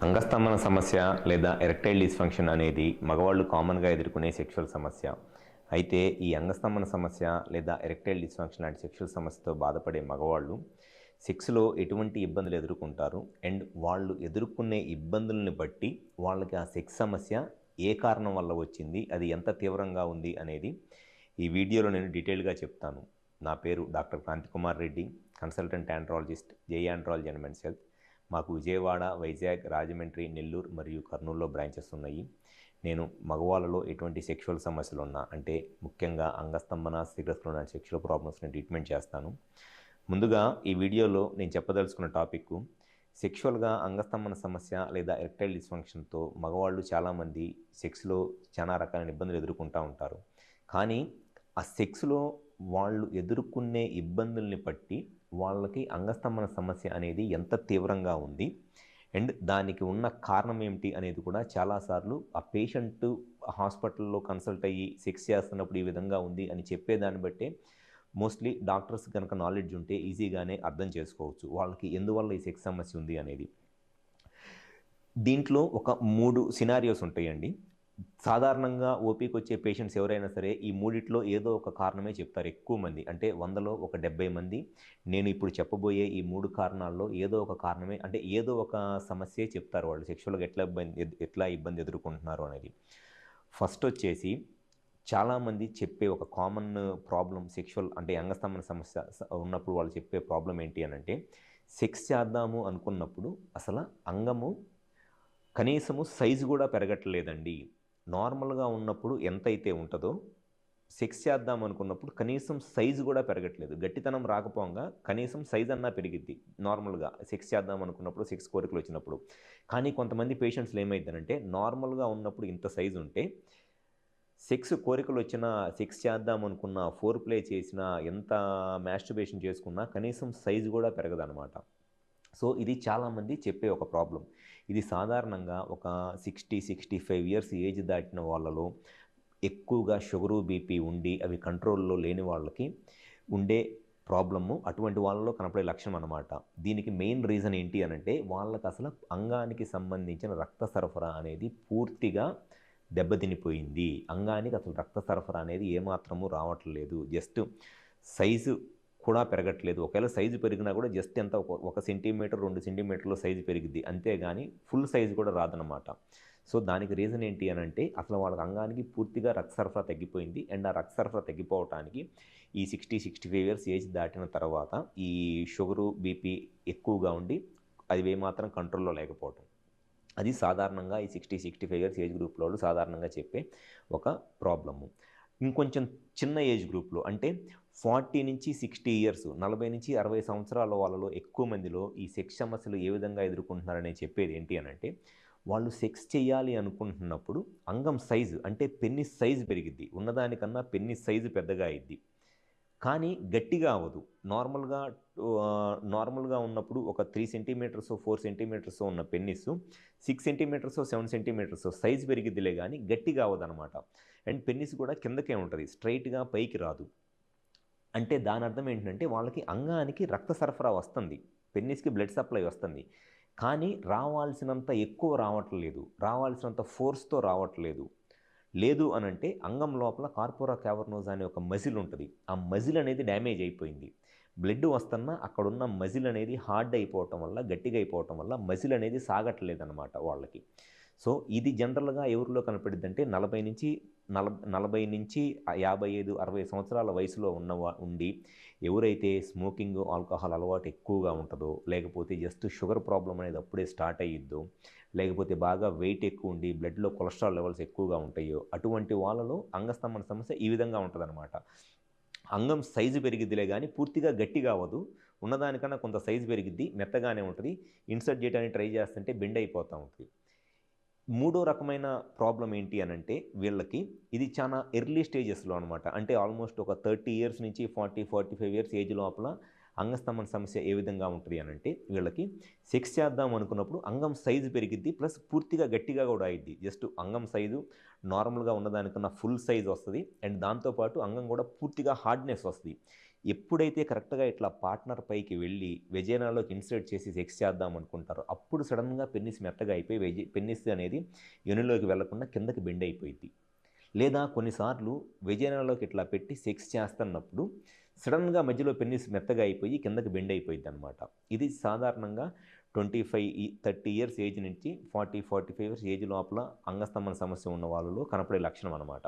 అంగస్తంభన సమస్య లేదా erectile dysfunction అనేది మగవాళ్ళు కామన్గా ఎదుర్కొనే సెక్షువల్ సమస్య. అయితే ఈ అంగస్తంభన సమస్య లేదా ఎరెక్టైల్ డిస్ఫంక్షన్ లాంటి సెక్షువల్ సమస్యతో బాధపడే మగవాళ్ళు సెక్స్లో ఎటువంటి ఇబ్బందులు ఎదుర్కొంటారు అండ్ వాళ్ళు ఎదుర్కొనే ఇబ్బందుల్ని బట్టి వాళ్ళకి ఆ సెక్స్ సమస్య ఏ కారణం వల్ల వచ్చింది, అది ఎంత తీవ్రంగా ఉంది అనేది ఈ వీడియోలో నేను డీటెయిల్గా చెప్తాను. నా పేరు doctor Kranthikumar Reddy, consultant andrologist, JE andrology and men's health. మాకు విజయవాడ, వైజాగ్, రాజమండ్రి, నెల్లూరు మరియు కర్నూలులో బ్రాంచెస్ ఉన్నాయి. నేను మగవాళ్ళలో ఎటువంటి సెక్షువల్ సమస్యలు ఉన్నా, అంటే ముఖ్యంగా అంగస్తంభన, స్థిరస్ఖలన సెక్షువల్ ప్రాబ్లమ్స్ని ట్రీట్మెంట్ చేస్తాను. ముందుగా ఈ వీడియోలో నేను చెప్పదలుచుకున్న టాపిక్, సెక్షువల్గా అంగస్తంభన సమస్య లేదా ఎరెక్టైల్ డిస్ఫంక్షన్తో మగవాళ్ళు చాలామంది సెక్స్లో చాలా రకాలైన ఇబ్బందులు ఎదుర్కొంటూ ఉంటారు. కానీ ఆ సెక్స్లో వాళ్ళు ఎదుర్కొనే ఇబ్బందుల్ని బట్టి వాళ్ళకి అంగస్తంభన సమస్య అనేది ఎంత తీవ్రంగా ఉంది అండ్ దానికి ఉన్న కారణం ఏమిటి అనేది కూడా చాలాసార్లు ఆ పేషెంట్ హాస్పిటల్లో కన్సల్ట్ అయ్యి సెక్స్ చేస్తున్నప్పుడు ఈ విధంగా ఉంది అని చెప్పేదాన్ని బట్టే మోస్ట్లీ డాక్టర్స్ కనుక నాలెడ్జ్ ఉంటే ఈజీగానే అర్థం చేసుకోవచ్చు వాళ్ళకి ఎందువల్ల ఈ సెక్స్ సమస్య ఉంది అనేది. దీంట్లో ఒక 3 సినారియోస్ ఉంటాయండి. సాధారణంగా ఓపీకి వచ్చే పేషెంట్స్ ఎవరైనా సరే ఈ మూడిట్లో ఏదో ఒక కారణమే చెప్తారు. ఎక్కువ మంది, అంటే 100లో ఒక 70 మంది నేను ఇప్పుడు చెప్పబోయే ఈ 3 కారణాల్లో ఏదో ఒక కారణమే, అంటే ఏదో ఒక సమస్యే చెప్తారు వాళ్ళు సెక్షువల్గా ఎట్లా ఇబ్బంది ఎదుర్కొంటున్నారు అనేది. ఫస్ట్ వచ్చేసి చాలామంది చెప్పే ఒక కామన్ ప్రాబ్లం సెక్షువల్ అంటే అంగస్తంభన సమస్య ఉన్నప్పుడు వాళ్ళు చెప్పే ప్రాబ్లం ఏంటి అని అంటే, సెక్స్ చేద్దాము అనుకున్నప్పుడు అసలు అంగము కనీసము సైజు కూడా పెరగట్లేదండి. నార్మల్గా ఉన్నప్పుడు ఎంతైతే ఉంటుందో సెక్స్ చేద్దాం అనుకున్నప్పుడు కనీసం సైజు కూడా పెరగట్లేదు. గట్టితనం రాకపోగా కనీసం సైజ్ అన్నా పెరిగిద్ది నార్మల్గా సెక్స్ చేద్దాం అనుకున్నప్పుడు, సెక్స్ కోరికలు వచ్చినప్పుడు. కానీ కొంతమంది పేషెంట్స్లో ఏమైందనంటే నార్మల్గా ఉన్నప్పుడు ఇంత సైజు ఉంటే సెక్స్ కోరికలు వచ్చినా, సెక్స్ చేద్దాం అనుకున్న, ఫోర్ ప్లే చేసినా, ఎంత మాస్టర్బేషన్ చేసుకున్నా కనీసం సైజు కూడా పెరగదనమాట. సో ఇది చాలామంది చెప్పే ఒక ప్రాబ్లం. ఇది సాధారణంగా ఒక 60-65 ఇయర్స్ ఏజ్ దాటిన వాళ్ళలో ఎక్కువగా షుగరు, బీపీ ఉండి అవి కంట్రోల్లో లేని వాళ్ళకి ఉండే ప్రాబ్లము, అటువంటి వాళ్ళలో కనపడే లక్షణం అనమాట. దీనికి మెయిన్ రీజన్ ఏంటి అనంటే వాళ్ళకి అసలు అంగానికి సంబంధించిన రక్త సరఫరా అనేది పూర్తిగా దెబ్బతినిపోయింది. అంగానికి అసలు రక్త సరఫరా అనేది ఏమాత్రము రావట్లేదు. జస్ట్ సైజు కూడా పెరగట్లేదు. ఒకవేళ సైజు పెరిగినా కూడా జస్ట్ ఎంత 1 సెంటీమీటర్ 2 సెంటీమీటర్ల సైజు పెరిగిద్ది, అంతేగాని ఫుల్ సైజు కూడా రాదనమాట. సో దానికి రీజన్ ఏంటి అని అంటే అసలు వాళ్ళ అంగానికి పూర్తిగా రక్త సరఫరా తగ్గిపోయింది. అండ్ ఆ రక్త సరఫరా తగ్గిపోవటానికి ఈ 60-65 ఇయర్స్ ఏజ్ దాటిన తర్వాత ఈ షుగరు, బీపీ ఎక్కువగా ఉండి అది ఏమాత్రం కంట్రోల్లో లేకపోవటం, అది సాధారణంగా ఈ 60-65 ఇయర్స్ ఏజ్ గ్రూప్లో సాధారణంగా చెప్పే ఒక ప్రాబ్లము. ఇంకొంచెం చిన్న ఏజ్ గ్రూప్లో అంటే 40-60 ఇయర్స్, 40-60 సంవత్సరాల వాళ్ళలో ఎక్కువ మందిలో ఈ సెక్స్ సమస్యలు ఏ విధంగా ఎదుర్కొంటున్నారని చెప్పేది ఏంటి అని అంటే, వాళ్ళు సెక్స్ చేయాలి అనుకుంటున్నప్పుడు అంగం సైజు అంటే పెన్నిస్ సైజు పెరిగిద్ది, ఉన్నదానికన్నా పెన్నిస్ సైజు పెద్దగా అయింది, కానీ గట్టిగా అవ్వదు. నార్మల్గా ఉన్నప్పుడు ఒక 3 సెంటీమీటర్స్ 4 సెంటీమీటర్స్ ఉన్న పెన్నిస్ 6 సెంటీమీటర్స్ 7 సెంటీమీటర్స్ సైజు పెరిగిద్దిలే కానీ గట్టిగా అవ్వదనమాట. అండ్ పెన్నిస్ కూడా కిందకే ఉంటుంది, స్ట్రైట్గా పైకి రాదు. అంటే దాని అర్థం ఏంటంటే వాళ్ళకి అంగానికి రక్త సరఫరా వస్తుంది, పెన్నిస్కి బ్లడ్ సప్లై వస్తుంది, కానీ రావాల్సినంత ఎక్కువ రావట్లేదు, రావాల్సినంత ఫోర్స్తో రావట్లేదు. లేదు అనంటే అంగం లోపల కార్పోరా క్యావర్నోస్ అనే ఒక మజిల్ ఉంటుంది, ఆ మజిల్ అనేది డ్యామేజ్ అయిపోయింది. బ్లడ్ వస్తున్నా అక్కడున్న మజిల్ అనేది హార్డ్ అయిపోవటం వల్ల, గట్టిగా అయిపోవటం వల్ల మజిల్ అనేది సాగట్లేదన్నమాట వాళ్ళకి. సో ఇది జనరల్గా ఎవరిలో కనపడిద్దంటే 40-55-60 సంవత్సరాల వయసులో ఉండి ఎవరైతే స్మోకింగ్, ఆల్కహాల్ అలవాటు ఎక్కువగా ఉంటుందో, లేకపోతే జస్ట్ షుగర్ ప్రాబ్లం అనేది అప్పుడే స్టార్ట్ అయ్యిద్దో, లేకపోతే బాగా వెయిట్ ఎక్కువ ఉండి బ్లడ్లో కొలెస్ట్రాల్ లెవెల్స్ ఎక్కువగా ఉంటాయో, అటువంటి వాళ్ళలో అంగస్తంభన సమస్య ఈ విధంగా ఉంటుందన్నమాట. అంగం సైజు పెరిగిద్దిలే కానీ పూర్తిగా గట్టిగా అవ్వదు, ఉన్నదానికన్నా కొంత సైజు పెరిగిద్ది, మెత్తగానే ఉంటుంది, ఇన్సర్ట్ చేయడానికి ట్రై చేస్తుంటే బెండ్ అయిపోతూ ఉంటుంది. మూడో రకమైన ప్రాబ్లం ఏంటి అనంటే వీళ్ళకి ఇది చాలా ఎర్లీ స్టేజెస్లో అనమాట. అంటే ఆల్మోస్ట్ ఒక 30 ఇయర్స్ నుంచి 40-45 ఇయర్స్ ఏజ్ లోపల అంగస్తంభన సమస్య ఏ విధంగా ఉంటుంది అనంటే, వీళ్ళకి సెక్స్ చేద్దాం అనుకున్నప్పుడు అంగం సైజు పెరిగిద్ది, ప్లస్ పూర్తిగా గట్టిగా కూడా అయ్యిద్ది. జస్ట్ అంగం సైజు నార్మల్గా ఉన్నదానికన్నా ఫుల్ సైజు వస్తుంది, అండ్ దాంతోపాటు అంగం కూడా పూర్తిగా హార్డ్నెస్ వస్తుంది. ఎప్పుడైతే కరెక్ట్‌గా ఇట్లా పార్ట్నర్ పైకి వెళ్ళి వెజైనాలోకి ఇన్సర్ట్ చేసి సెక్స్ చేద్దాం అనుకుంటారో, అప్పుడు సడెన్‌గా పెన్నిస్ మెత్తగా అయిపోయి పెన్నిస్ అనేది యోనిలోకి వెళ్లకుండా కిందకి బెండ్ అయిపోయిద్ది. లేదా కొన్నిసార్లు వెజైనాలోకి ఇట్లా పెట్టి సెక్స్ చేస్తున్నప్పుడు సడెన్‌గా మధ్యలో పెన్నిస్ మెత్తగా అయిపోయి కిందకి బెండ్ అయిపోయిద్దనమాట. ఇది సాధారణంగా 30 ఇయర్స్ ఏజ్ నుంచి 45 ఇయర్స్ ఏజ్ లోపల అంగస్తంభన సమస్య ఉన్న వాళ్ళలో కనపడే లక్షణం అనమాట.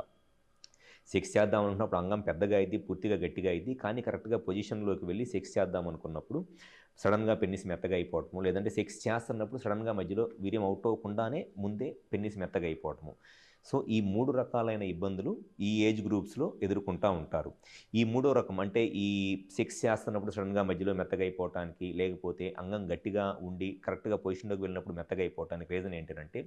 సెక్స్ చేద్దాం అనుకున్నప్పుడు అంగం పెద్దగా అయ్యిద్ది, పూర్తిగా గట్టిగా అయ్యిద్ది. కానీ కరెక్ట్‌గా పొజిషన్‌లోకి వెళ్ళి సెక్స్ చేద్దాం అనుకున్నప్పుడు సడెన్‌గా పెన్నిస్ మెత్తగా అయిపోవటము, లేదంటే సెక్స్ చేస్తున్నప్పుడు సడెన్‌గా మధ్యలో వీర్యం ఔట్ అవ్వకుండానే ముందే పెన్నిస్ మెత్తగా అయిపోవటము. సో, ఈ 3 రకాలైన ఇబ్బందులు ఈ ఏజ్ గ్రూప్స్‌లో ఎదుర్కొంటా ఉంటారు. ఈ మూడో రకం అంటే ఈ సెక్స్ చేస్తున్నప్పుడు సడెన్‌గా మధ్యలో మెత్తగా అయిపోవటానికి, లేకపోతే అంగం గట్టిగా ఉండి కరెక్ట్‌గా పొజిషన్‌లోకి వెళ్ళినప్పుడు మెత్తగా అయిపోవటానికి రీజన్ ఏంటనంటే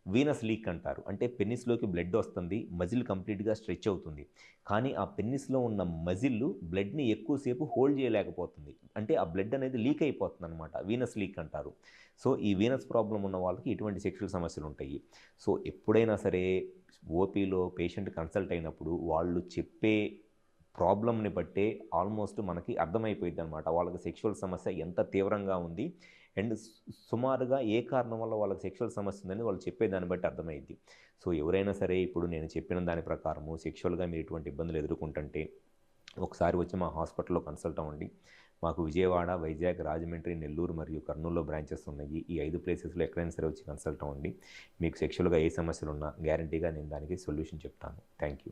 వీనస్ లీక్ అంటారు. అంటే పెన్నిస్‌లోకి బ్లడ్ వస్తుంది. మజిల్ కంప్లీట్‌గా స్ట్రెచ్ అవుతుంది. కానీ ఆ పెన్నిస్‌లో ఉన్న మజిల్ బ్లడ్‌ని ఎక్కువ సేపు హోల్డ్ చేయలేకపోతుంది. అంటే ఆ బ్లడ్ అనేది లీక్ అయిపోతుందనమాట. వీనస్ లీక్ అంటారు. సో, ఈ వీనస్ ప్రాబ్లమ్ ఉన్న వాళ్ళకి ఇటువంటి సెక్షువల్ సమస్యలుంటాయి. సో, ఎప్పుడైనా సరే ఓపీలో పేషెంట్ కన్సల్ట్ అయినప్పుడు వాళ్ళు చెప్పే ప్రాబ్లమ్‌ని బట్టే ఆల్మోస్ట్ మనకి అర్థమైపోయిద్దనమాట. వాళ్ళకి సెక్షువల్ సమస్య ఎంత తీవ్రంగా ఉంది అండ్ సుమారుగా ఏ కారణం వల్ల వాళ్ళకి సెక్షువల్ సమస్య ఉందని వాళ్ళు చెప్పేదాన్ని బట్టి అర్థమైద్ది. సో, ఎవరైనా సరే ఇప్పుడు నేను చెప్పిన దాని ప్రకారము సెక్షువల్‌గా మీరు ఇటువంటి ఇబ్బందులు ఎదుర్కొంటుంటే ఒకసారి వచ్చి మా హాస్పిటల్‌లో కన్సల్ట్ అవ్వండి. మాకు విజయవాడ, వైజాగ్, రాజమండ్రి, నెల్లూరు మరియు కర్నూలులో బ్రాంచెస్ ఉన్నాయి. ఈ 5 ప్లేసెస్‌లో ఎక్కడైనా సరే వచ్చి కన్సల్ట్ అవ్వండి. మీకు సెక్షువల్‌గా ఏ సమస్యలున్నా గ్యారంటీగా నేను దానికి సొల్యూషన్ చెప్తాను. Thank you.